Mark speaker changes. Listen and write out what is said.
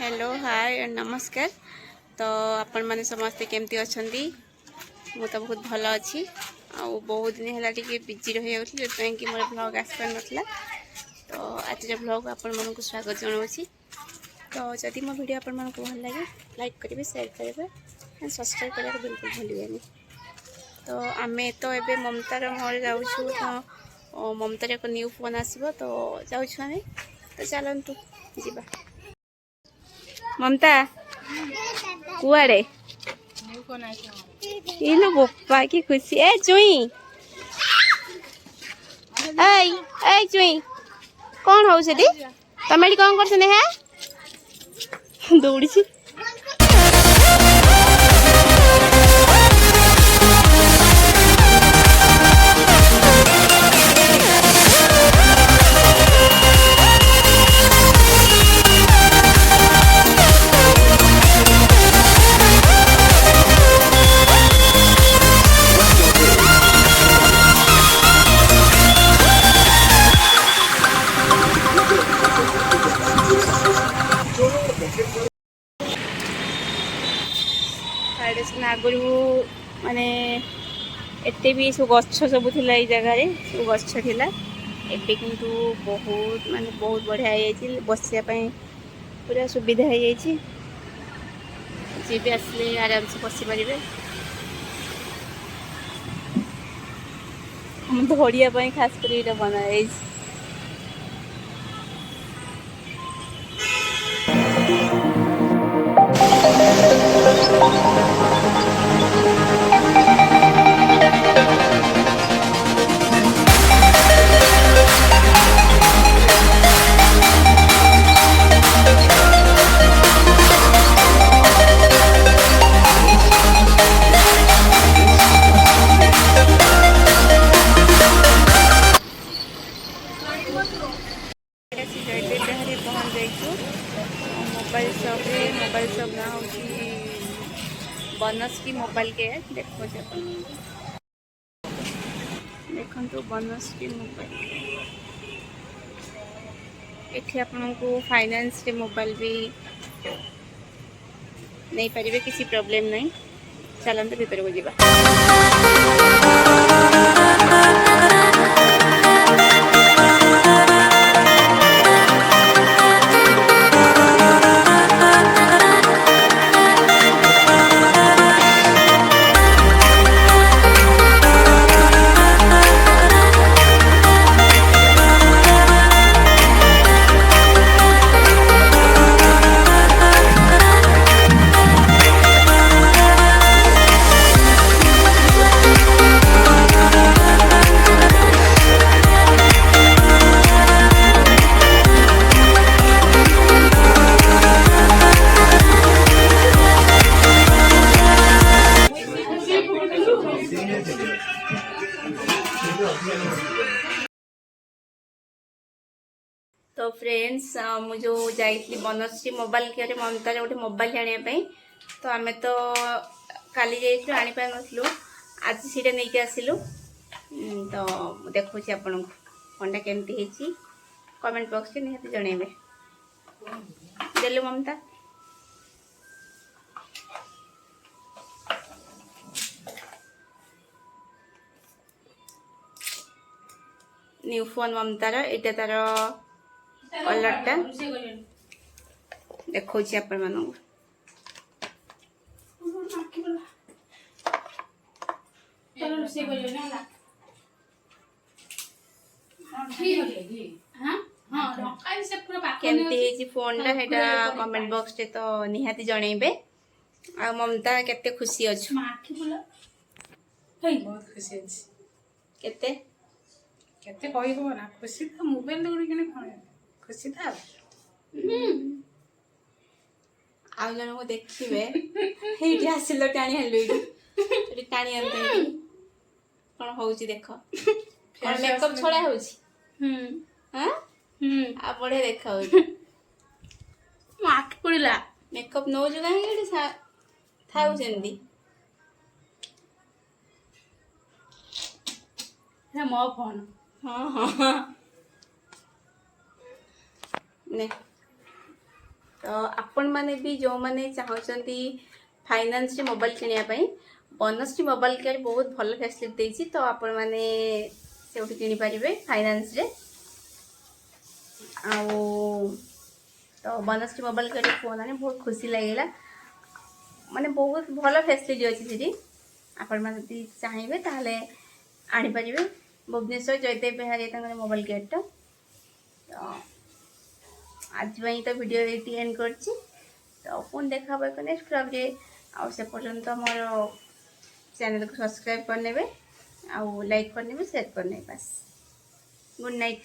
Speaker 1: Hello hi नमस्कार। तो आपण मैंने समस्ते केमती अच्छा मु तो बहुत भल अच्छी बहुत दिन है बिजी रही जाऊँगी कि मोर ब्लॉग आसपार नाला। तो आज ब्लॉग आपण मानक स्वागत जनावि। तो जदि मो वीडियो आपण मानक भल लगे लाइक करेंगे, शेयर करेंगे एंड सब्सक्राइब करने बिल्कुल भूलें। तो आम तो ये ममतार मोर जाऊँ तो ममतार एक न्यू फोन आसो तो जाऊँ आम। तो चलतु जा ममता कुआड़े इलो बोपा की खुशी ए चुई ए चुई कौन हो सेठी तमेडी कौन करछने है दौड़ी छी। आगुरी माने एते भी सब गच्छ सब थिला ए जगह सब गच्छ थिला एबे किंतु बहुत माने बहुत बढ़िया है बसिया पूरा सुविधा है जी भी आसले आराम से बसी पारे। हम धरिया खास कर बना मोबाइल शॉप ना हूँ बनस्की मोबाइल के देखो देखो बनस्की मोबाइल एठी आपन को फाइनेंस रे मोबाइल भी नहीं पारे किसी प्रॉब्लम नहीं। चलते भीतर को जीवा। तो फ्रेंड्स मु जो जाइली बनश्री मोबाइल के ममतार गोटे मोबाइल आने तो आम तो काली जाइलु आनी पार नथलु आज सीटा नहीं आसिलु। तो देखुची आपन फोन केमती कमेंट बॉक्स में निहाती जनइबे। देलु ममता न्यू फोन ममतार एटा तार कलरटा देखो आपण मानू केमती फोन टा कमेंट बॉक्स रे तो निहाती जनइबे। आ ममता केते खुशी अछि
Speaker 2: बहुत खुशी अछि
Speaker 1: केते
Speaker 2: केते कहि हो ना खुशी तो मोबाइल देखि किने खुशी था।
Speaker 1: आ जन को देखिबे हेठी आसिलो टाणी हलु एठी टाणी आनते कोन होउची देखो कोन मेकअप छोड़ा होउची हां आ बढे देखा होउची
Speaker 2: आखि पड़िला
Speaker 1: मेकअप नो जो काहे एठी थाउ जंदी
Speaker 2: हे मो फोन
Speaker 1: हाँ हाँ ने तो आपण मैंने भी जो मैंने चाहते फाइनेंस मोबाइल किनापी बनश्री मोबाइल केयर बहुत भल फैसिलिटी देती तो आपण मैंने से किनीपर फाइनेंस रे तो बनश्री मोबाइल केयर फोन आने बहुत खुशी लगे माने बहुत भल फैसिलिटी अच्छी से आपण मैंने चाहिए ताहले आनीपर भुवनेश्वर जयदेव बिहारी मोबाइल केयरटा तो आज तो वीडियो ये एंड कर तो पुणी देखा एक नेक्स्ट ब्लॉग से पर्यंत मोर चैनल को सब्सक्राइब करने आउ लाइक करने शेयर करने बस गुड नाइट।